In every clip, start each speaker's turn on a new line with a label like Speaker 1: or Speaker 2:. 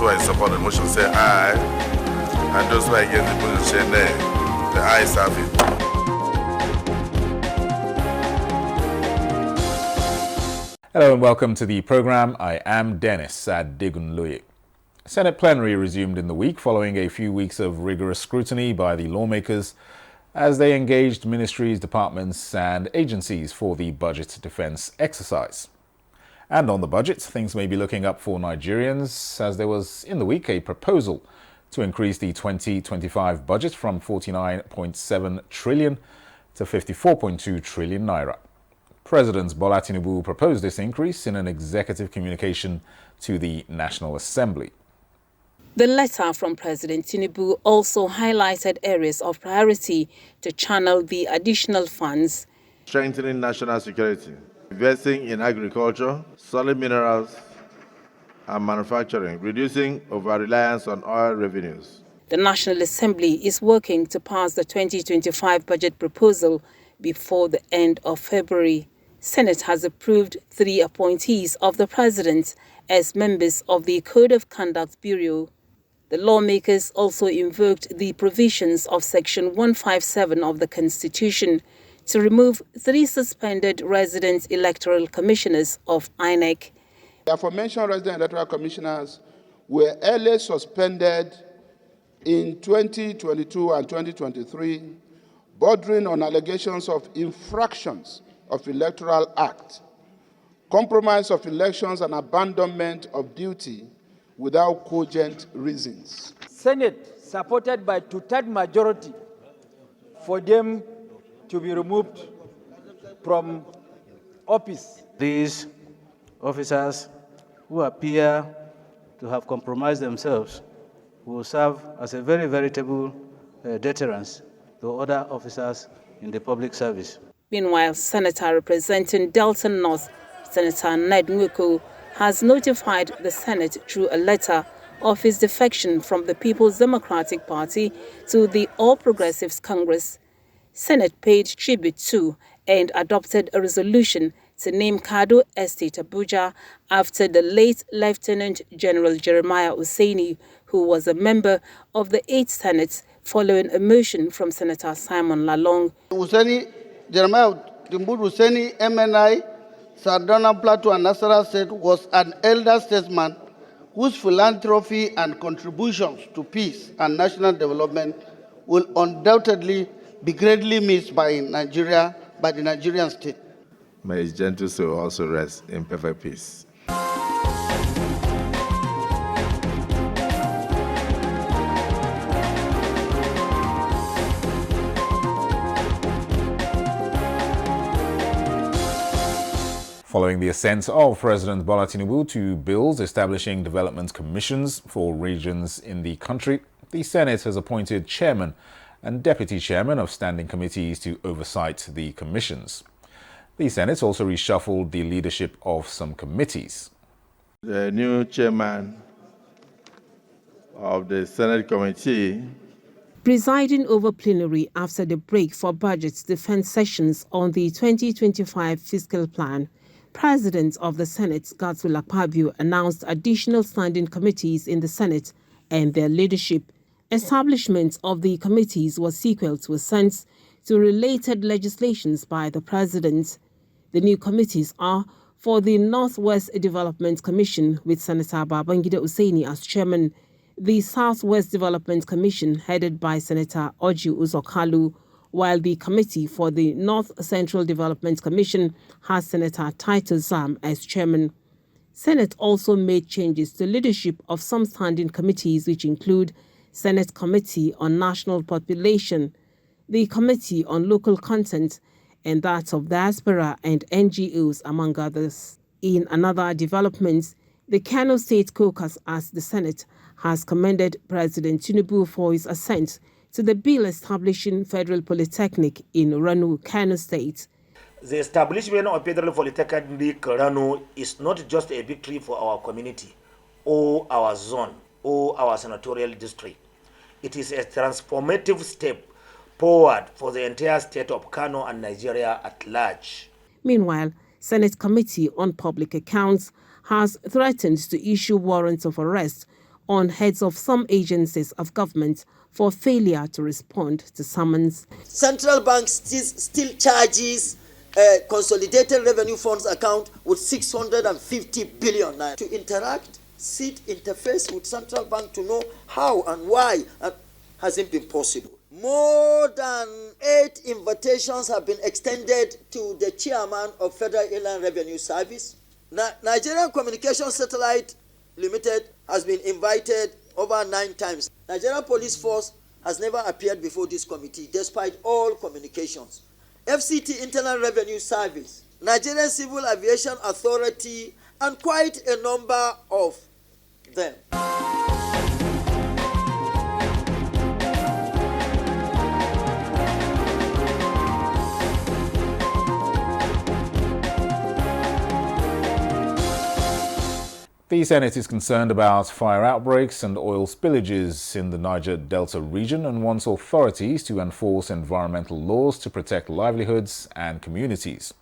Speaker 1: who are in support of the motion say aye, and those who are against the motion say nay. The ayes have it.
Speaker 2: Hello and welcome to the program. I am Dennis Adegunloye. Senate plenary resumed in the week following a few weeks of rigorous scrutiny by the lawmakers as they engaged ministries, departments and agencies for the budget defense exercise. And on the budget, things may be looking up for Nigerians as there was in the week a proposal to increase the 2025 budget from 49.7 trillion to 54.2 trillion naira. President Bola Tinubu proposed this increase in an executive communication to the National Assembly.
Speaker 3: The letter from President Tinubu also highlighted areas of priority to channel the additional funds.
Speaker 1: Strengthening national security, investing in agriculture, solid minerals, and manufacturing, reducing over-reliance on oil revenues.
Speaker 3: The National Assembly is working to pass the 2025 budget proposal before the end of February. Senate has approved 3 appointees of the President as members of the Code of Conduct Bureau. The lawmakers also invoked the provisions of Section 157 of the Constitution to remove 3 suspended resident electoral commissioners of INEC.
Speaker 4: The aforementioned resident electoral commissioners were early suspended in 2022 and 2023, bordering on allegations of infractions of Electoral Act, compromise of elections and abandonment of duty without cogent reasons.
Speaker 5: Senate supported by 2/3 majority for them to be removed from office.
Speaker 6: These officers who appear to have compromised themselves will serve as a very veritable deterrence to other officers in the public service.
Speaker 3: Meanwhile, Senator representing Delta North, Senator Ned Nwoko, has notified the Senate through a letter of his defection from the People's Democratic Party to the All Progressives Congress. Senate paid tribute to and adopted a resolution to name Kado Estate Abuja after the late Lieutenant General Jeremiah Hussaini, who was a member of the 8th Senate, following a motion from Senator Simon Lalong.
Speaker 7: Jeremiah Hussaini, MNI, Sardana Plateau and Nasara State, was an elder statesman whose philanthropy and contributions to peace and national development will undoubtedly be greatly missed by Nigeria, by the Nigerian state.
Speaker 1: May his gentle soul also rest in perfect peace.
Speaker 2: Following the assent of President Bola Tinubu to bills establishing development commissions for regions in the country, the Senate has appointed chairman and deputy chairman of standing committees to oversight the commissions. The Senate also reshuffled the leadership of some committees.
Speaker 1: The new chairman of the Senate committee,
Speaker 3: presiding over plenary after the break for budget defense sessions on the 2025 fiscal plan, President of the Senate, Godswill Akpabio, announced additional standing committees in the Senate and their leadership. Establishment of the committees was sequel to assents to related legislations by the President. The new committees are for the Northwest Development Commission with Senator Babangida Hussaini as chairman, the Southwest Development Commission headed by Senator Orji Uzor Kalu, while the Committee for the North Central Development Commission has Senator Titus Zam as chairman. Senate also made changes to leadership of some standing committees, which include Senate Committee on National Population, the Committee on Local Content, and that of Diaspora and NGOs, among others. In another development, the Kano State Caucus, as the Senate, has commended President Tinubu for his assent to the bill establishing Federal Polytechnic in Rano, Kano State.
Speaker 8: The establishment of Federal Polytechnic Rano is not just a victory for our community, or our zone, or our senatorial district. It is a transformative step forward for the entire state of Kano and Nigeria at large.
Speaker 3: Meanwhile, Senate Committee on Public Accounts has threatened to issue warrants of arrest on heads of some agencies of government for failure to respond to summons.
Speaker 9: Central Bank still charges Consolidated Revenue Funds account with 650 billion naira. To interact, interface with Central Bank to know how and why hasn't been possible. More than 8 invitations have been extended to the chairman of Federal Inland Revenue Service. Nigerian Communications Satellite Limited has been invited over 9 times. Nigerian Police Force has never appeared before this committee, despite all communications. FCT Internal Revenue Service, Nigerian Civil Aviation Authority, and quite a number of them.
Speaker 2: The Senate is concerned about fire outbreaks and oil spillages in the Niger Delta region and wants authorities to enforce environmental laws to protect livelihoods and communities.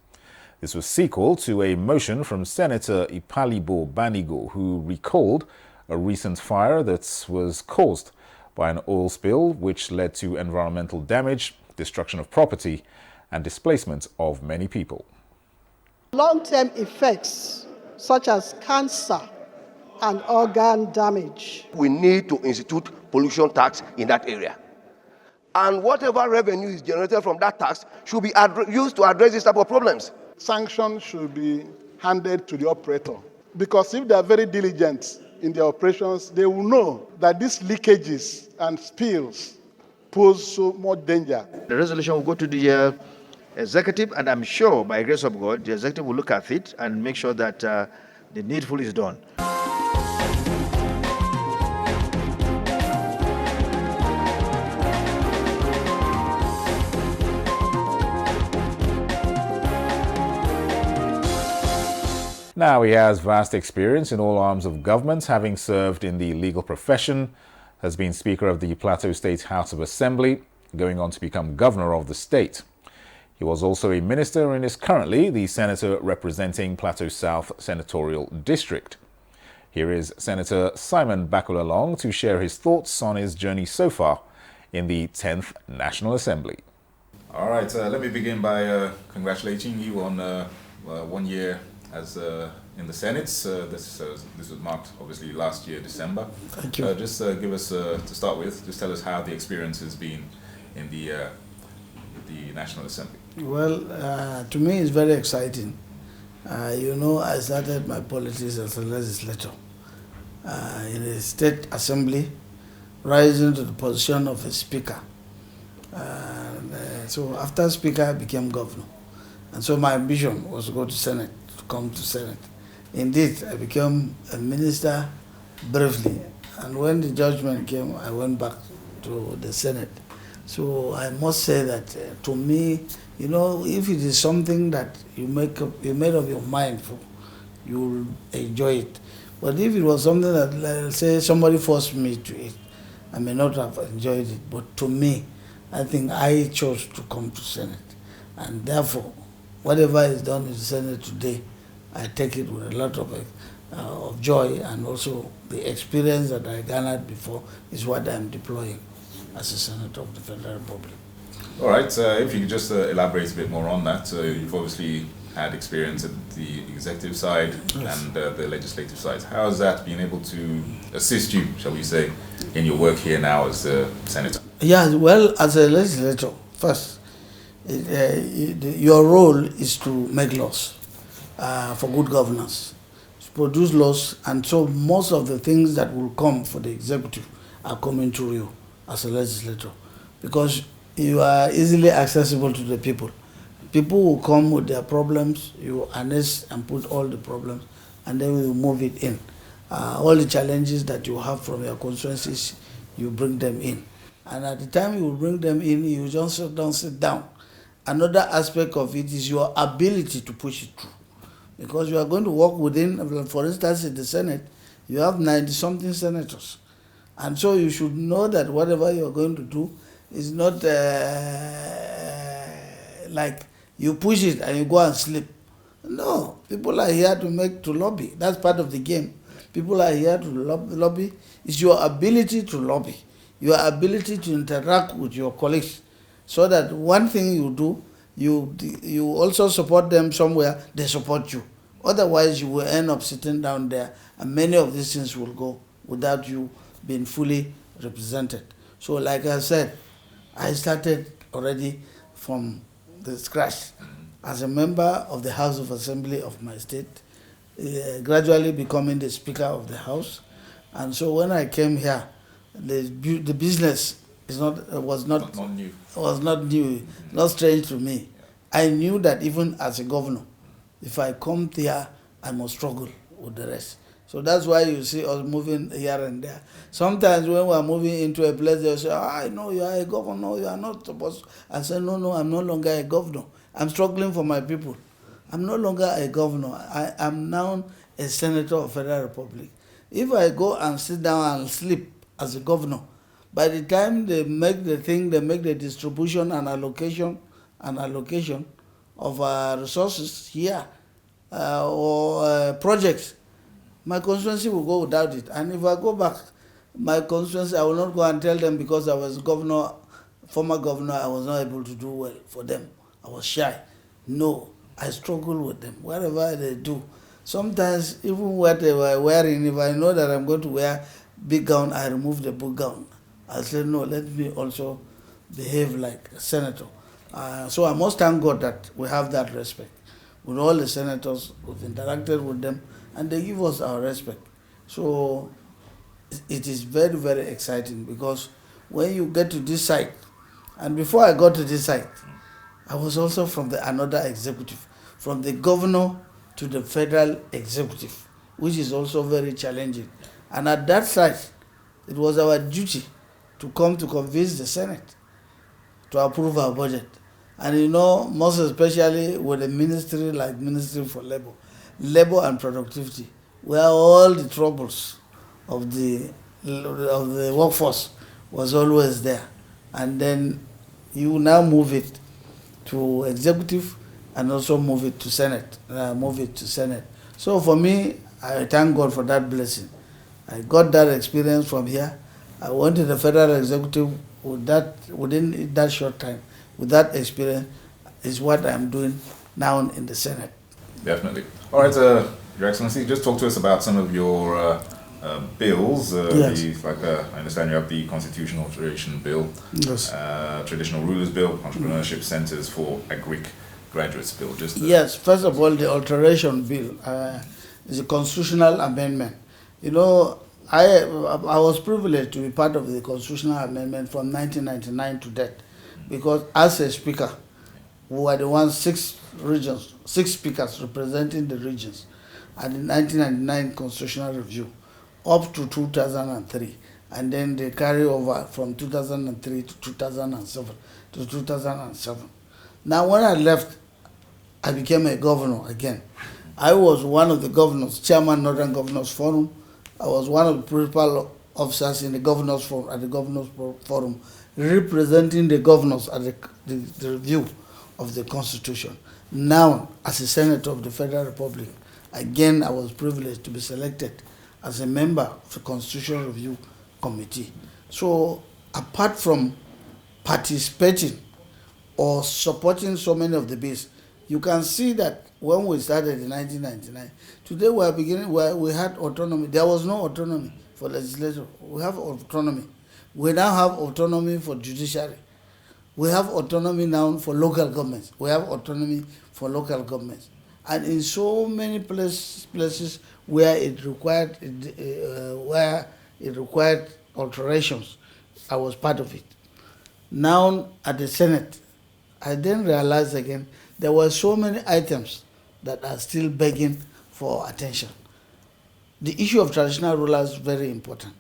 Speaker 2: This was sequel to a motion from Senator Ipalibo Banigo, who recalled a recent fire that was caused by an oil spill which led to environmental damage, destruction of property, and displacement of many people.
Speaker 10: Long-term effects such as cancer and organ damage.
Speaker 11: We need to institute pollution tax in that area. And whatever revenue is generated from that tax should be used to address this type of problems.
Speaker 4: Sanctions should be handed to the operator, because if they are very diligent in their operations, they will know that these leakages and spills pose so much danger.
Speaker 12: The resolution will go to the executive, and I'm sure by grace of God, the executive will look at it and make sure that the needful is done.
Speaker 2: Now he has vast experience in all arms of government, having served in the legal profession, has been Speaker of the Plateau State House of Assembly, going on to become Governor of the state. He was also a minister and is currently the senator representing Plateau South Senatorial District. Here is Senator Simon Lalong to share his thoughts on his journey so far in the 10th National Assembly. All right, let me begin by congratulating you on 1 year as in the Senate. This was marked obviously last year, December.
Speaker 13: Thank you.
Speaker 2: Just give us, to start with, just tell us how the experience has been in the National Assembly.
Speaker 13: Well, to me it's very exciting. You know, I started my politics as a legislator in the State Assembly, rising to the position of a speaker. So after speaker, I became governor. And so my ambition was to go to Senate, to come to Senate. Indeed, I became a minister briefly. And when the judgment came, I went back to the Senate. So I must say that to me, you know, if it is something that you made up your mind for, you will enjoy it. But if it was something that, let's say, somebody forced me to it, I may not have enjoyed it. But to me, I think I chose to come to Senate. And therefore, whatever is done in the Senate today, I take it with a lot of joy, and also the experience that I garnered before is what I'm deploying as a Senator of the Federal Republic.
Speaker 2: All right, if you could just elaborate a bit more on that. You've obviously had experience at the executive side, yes, and the legislative side. How has that been able to assist you, shall we say, in your work here now as a senator?
Speaker 13: Yeah, well, as a legislator, first, your role is to make laws for good governance, to produce laws, and so most of the things that will come for the executive are coming to you as a legislator, because you are easily accessible to the people. People will come with their problems, you harness and put all the problems, and then we will move it in. All the challenges that you have from your constituencies, you bring them in. And at the time you bring them in, you just don't sit down. Another aspect of it is your ability to push it through. Because you are going to work within, for instance, in the Senate, you have 90-something senators. And so you should know that whatever you are going to do is not like you push it and you go and sleep. No, people are here to lobby. That's part of the game. People are here to lobby. It's your ability to lobby, your ability to interact with your colleagues, so that one thing you do, you also support them somewhere, they support you. Otherwise, you will end up sitting down there, and many of these things will go without you being fully represented. So, like I said, I started already from the scratch as a member of the House of Assembly of my state, gradually becoming the Speaker of the House. And so when I came here, the business was not new, not strange to me. I knew that even as a governor, if I come here, I must struggle with the rest. So that's why you see us moving here and there. Sometimes when we are moving into a place, they'll say, I know you are a governor, you are not supposed to. I say, no, I'm no longer a governor. I'm struggling for my people. I'm no longer a governor. I am now a senator of Federal Republic. If I go and sit down and sleep as a governor, by the time they make the thing, they make the distribution and allocation of resources here or projects, my constituency will go without it. And if I go back, my constituency, I will not go and tell them because I was governor, former governor, I was not able to do well for them. I was shy. No, I struggle with them, whatever they do. Sometimes, even what they were wearing, if I know that I'm going to wear big gown, I remove the big gown. I say, no, let me also behave like a senator. So I must thank God that we have that respect. With all the senators, we've interacted with them, and they give us our respect. So it is very, very exciting, because when you get to this site, and before I got to this site, I was also from another executive, from the governor to the federal executive, which is also very challenging. And at that site, it was our duty to come to convince the Senate to approve our budget. And you know, most especially with a ministry like Ministry for Labor and Productivity, where all the troubles of the workforce was always there. And then you now move it to executive and also move it to Senate. So for me, I thank God for that blessing. I got that experience from here. I went to the federal executive within that short time. With that experience is what I'm doing now in the Senate.
Speaker 2: Definitely. All right, Your Excellency, just talk to us about some of your bills.
Speaker 13: Yes.
Speaker 2: I understand you have the Constitutional Alteration Bill,
Speaker 13: Yes.
Speaker 2: Traditional Rulers Bill, Entrepreneurship Centers for Agric Graduates Bill.
Speaker 13: Yes, first of all, the Alteration Bill is a constitutional amendment. You know, I was privileged to be part of the constitutional amendment from 1999 to that, because as a speaker, we were the ones, 6 speakers representing the regions at the 1999 constitutional review up to 2003, and then they carry over from 2003 to 2007. Now when I left, I became a governor again. I was one of the governors, chairman Northern Governors Forum. I was one of the principal officers in the Governors Forum, at the Governors Forum, representing the governors at the review of the Constitution. Now, as a senator of the Federal Republic, again, I was privileged to be selected as a member of the Constitutional Review Committee. So, apart from participating or supporting so many of the bills, you can see that when we started in 1999, today we are beginning where we had autonomy. There was no autonomy for legislature. We have autonomy. We now have autonomy for judiciary. We have autonomy now for local governments. We have autonomy for local governments. And in so many places where it required alterations, I was part of it. Now at the Senate, I then realized again there were so many items that are still begging for attention. The issue of traditional rulers is very important.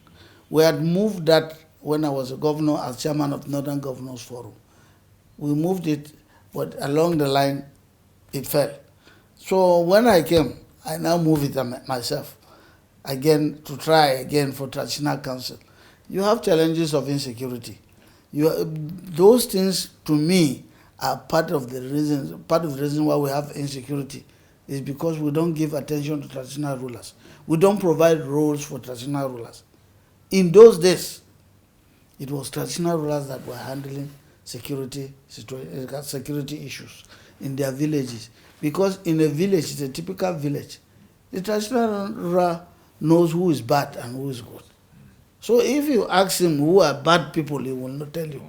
Speaker 13: We had moved that when I was a governor as chairman of Northern Governors Forum. We moved it, but along the line, it fell. So when I came, I now moved it myself, again, to try again for traditional council. You have challenges of insecurity. Those things, to me, are part of the reason why we have insecurity is because we don't give attention to traditional rulers. We don't provide roles for traditional rulers. In those days, it was traditional rulers that were handling security issues in their villages. Because in a village, it's a typical village, the traditional ruler knows who is bad and who is good. So if you ask him who are bad people, he will not tell you.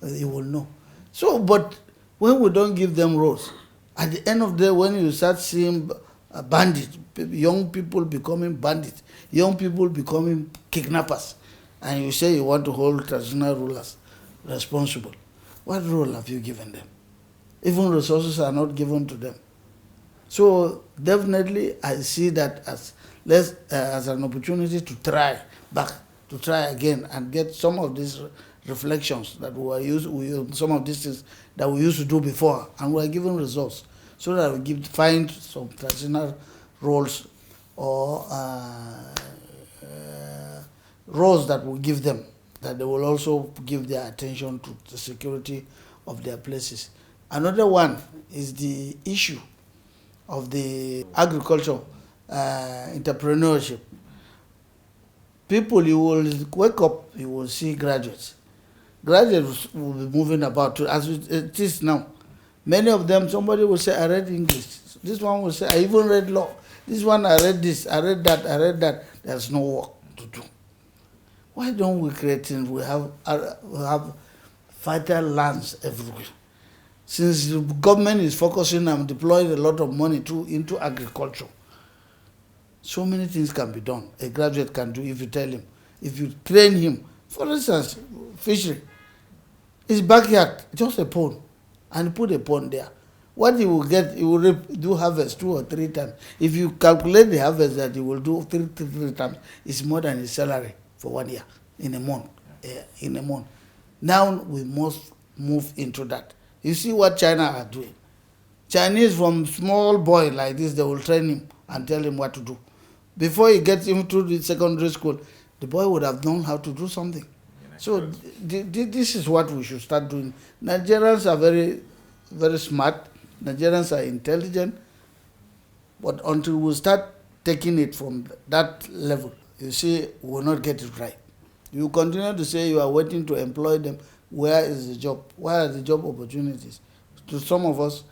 Speaker 13: He will know. So, but when we don't give them roles, at the end of the day, when you start seeing bandits, young people becoming bandits, young people becoming kidnappers, and you say you want to hold traditional rulers responsible, what role have you given them? Even resources are not given to them. So definitely I see that as an opportunity to try again and get some of these reflections that some of these things that we used to do before, and we are given results, so that we find some traditional roles or roles that will give them, that they will also give their attention to the security of their places. Another one is the issue of the agriculture entrepreneurship. People, you will wake up, you will see graduates. Graduates will be moving about as it is now. Many of them, somebody will say, I read English. This one will say, I even read law. This one, I read this, I read that, I read that. There's no work to do. Why don't we create things? We have fertile lands everywhere. Since the government is focusing and deploying a lot of money into agriculture, so many things can be done. A graduate can do if you tell him, if you train him. For instance, fishery. His backyard, just a pond, and put a pond there. What he will get, he will do harvest 2 or 3 times. If you calculate the harvest that he will do three times, it's more than his salary for 1 year, in a month. Now we must move into that. You see what China are doing. Chinese, from small boy like this, they will train him and tell him what to do. Before he gets into the secondary school, the boy would have known how to do something. So this is what we should start doing. Nigerians are very, very smart. Nigerians are intelligent. But until we start taking it from that level, you see, we will not get it right. You continue to say you are waiting to employ them. Where is the job? Where are the job opportunities? To some of us,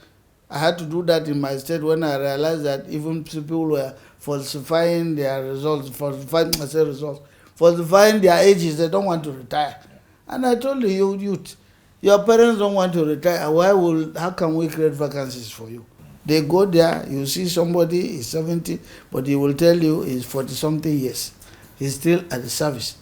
Speaker 13: I had to do that in my state when I realized that even people were falsifying their results, falsifying their ages. They don't want to retire. And I told the youth, your parents don't want to retire. How can we create vacancies for you? They go there, you see somebody is 70, but he will tell you he's 40-something years. He's still at the service.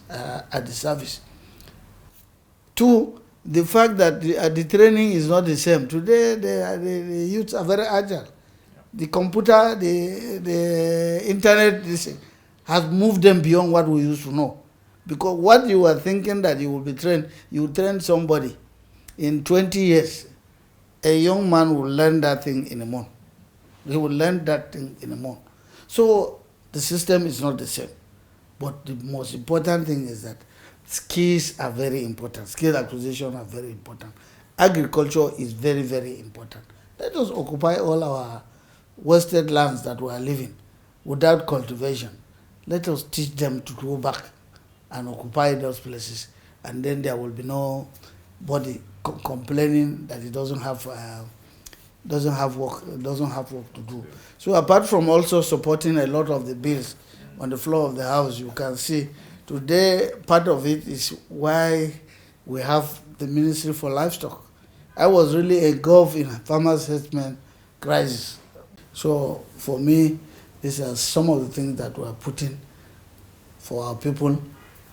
Speaker 13: 2, the fact that the training is not the same. Today, the youths are very agile. The computer, the internet has moved them beyond what we used to know. Because what you were thinking that you will be trained, you train somebody. In 20 years, a young man will learn that thing in a month. He will learn that thing in a month. So the system is not the same. But the most important thing is that skills are very important. Skill acquisition are very important. Agriculture is very, very important. Let us occupy all our wasted lands that we are living without cultivation. Let us teach them to go back and occupy those places, and then there will be nobody complaining that it doesn't have work to do. So apart from also supporting a lot of the bills on the floor of the house, you can see today part of it is why we have the Ministry for Livestock. I was really engulfed in a farmers' settlement crisis. So for me, these are some of the things that we are putting for our people,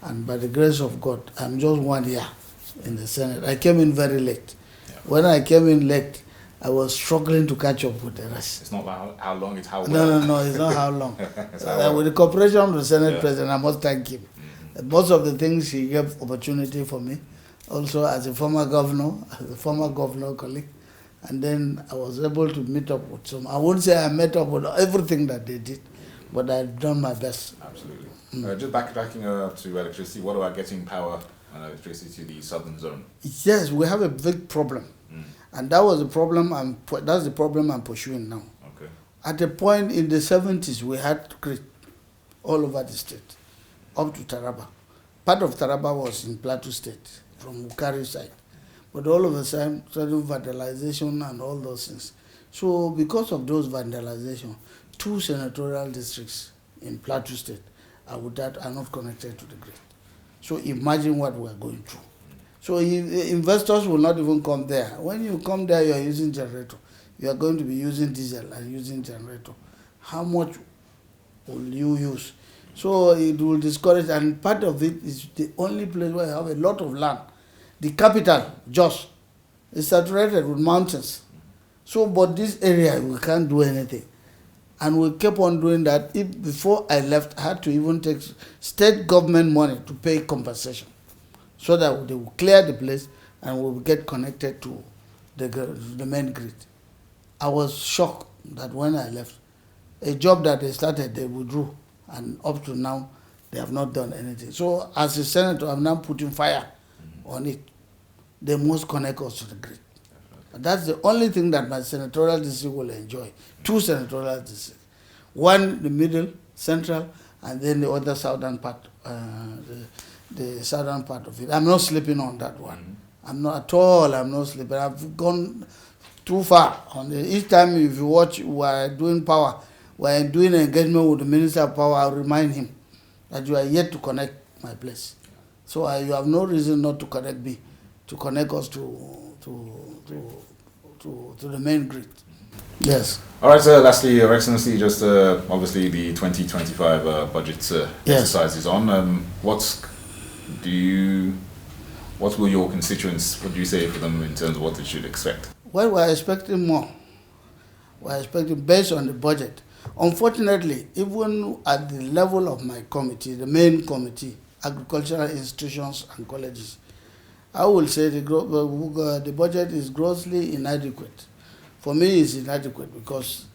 Speaker 13: and by the grace of God, I'm just 1 year in the Senate. I came in very late. Yeah. When I came in late, I was struggling to catch up with the rest.
Speaker 2: It's not about how long, it's how well.
Speaker 13: No, it's not how long. With the cooperation of the Senate President, I must thank him. Mm-hmm. Most of the things he gave opportunity for me, also as a former governor colleague, and then I was able to meet up with some. I won't say I met up with everything that they did, but I've done my best.
Speaker 2: Absolutely. Just backing to electricity, what about getting power and electricity to the southern zone?
Speaker 13: Yes, we have a big problem. And that was the problem. That's the problem I'm pursuing now.
Speaker 2: Okay.
Speaker 13: At a point in the 70s, we had grid all over the state, up to Taraba. Part of Taraba was in Plateau State, from Ukari side. But all of a sudden, vandalization and all those things. So because of those vandalization, 2 senatorial districts in Plateau State are not connected to the grid. So imagine what we are going through. So investors will not even come there. When you come there, you are using generator. You are going to be using diesel and using generator. How much will you use? So it will discourage, and part of it is the only place where you have a lot of land. The capital, Jos, is saturated with mountains. So, but this area, we can't do anything. And we kept on doing that. Before I left, I had to even take state government money to pay compensation, so that they will clear the place and we will get connected to the main grid. I was shocked that when I left, a job that they started, they withdrew, and up to now, they have not done anything. So as a senator, I'm now putting fire on it. They must connect us to the grid. That's the only thing that my senatorial district will enjoy. 2 senatorial districts. One, the middle, central, and then the other southern part, the southern part of it. I'm not sleeping on that one. I'm not at all, I'm not sleeping. I've gone too far. Each time if you watch, we're doing power, we're doing an engagement with the Minister of Power, I'll remind him that you are yet to connect my place. So you have no reason not to connect me, to connect us to the main grid. Yes.
Speaker 2: All right, sir. Lastly, Your Excellency, just obviously the 2025 budget exercise is on. What will your constituents, what do you say for them in terms of what they should expect?
Speaker 13: Well, we're expecting more. We're expecting based on the budget. Unfortunately, even at the level of my committee, the main committee, agricultural institutions and colleges, I will say the budget is grossly inadequate. For me, it's inadequate because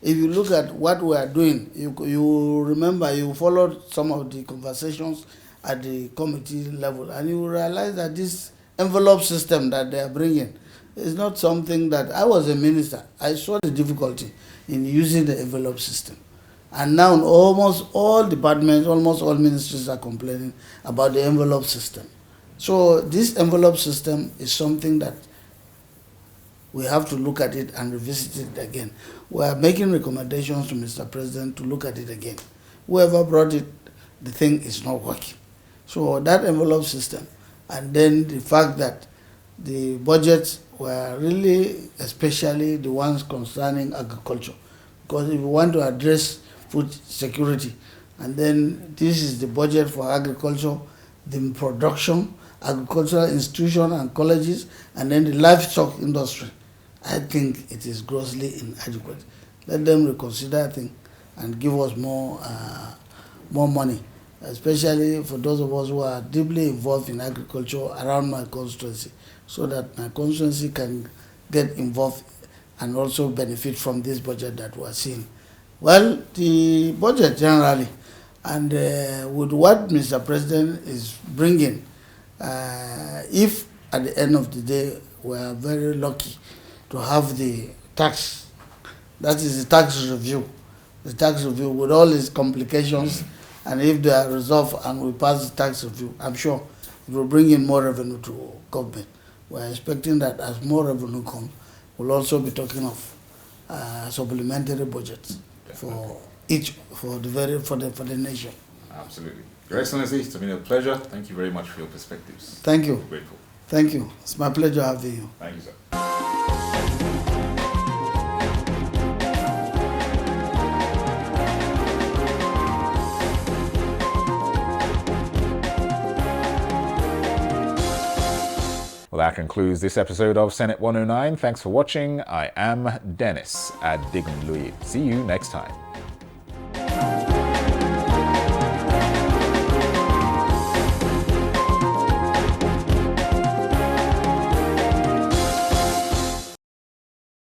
Speaker 13: if you look at what we are doing, you remember, you followed some of the conversations at the committee level, and you realize that this envelope system that they are bringing is not something that, I was a minister, I saw the difficulty in using the envelope system. And now almost all departments, almost all ministries are complaining about the envelope system. So this envelope system is something that we have to look at it and revisit it again. We are making recommendations to Mr. President to look at it again. Whoever brought it, the thing is not working. So that envelope system, and then the fact that the budgets were really, especially the ones concerning agriculture, because if you want to address food security, and then this is the budget for agriculture, the production, agricultural institutions and colleges, and then the livestock industry, I think it is grossly inadequate. Let them reconsider, I think, and give us more money, especially for those of us who are deeply involved in agriculture around my constituency, so that my constituency can get involved and also benefit from this budget that we are seeing. Well, the budget generally, and with what Mr. President is bringing, if at the end of the day we are very lucky to have the tax, that is the tax review with all its complications, and if they are resolved and we pass the tax review, I'm sure it will bring in more revenue to government. We are expecting that as more revenue comes, we'll also be talking of supplementary budgets for the nation.
Speaker 2: Absolutely. Your Excellency, it's been a pleasure. Thank you very much for your perspectives.
Speaker 13: Thank you.
Speaker 2: I'm grateful.
Speaker 13: Thank you. It's my pleasure having you.
Speaker 2: Thank you, sir. Well, that concludes this episode of Senate 109. Thanks for watching. I am Dennis Adigunloye. See you next time.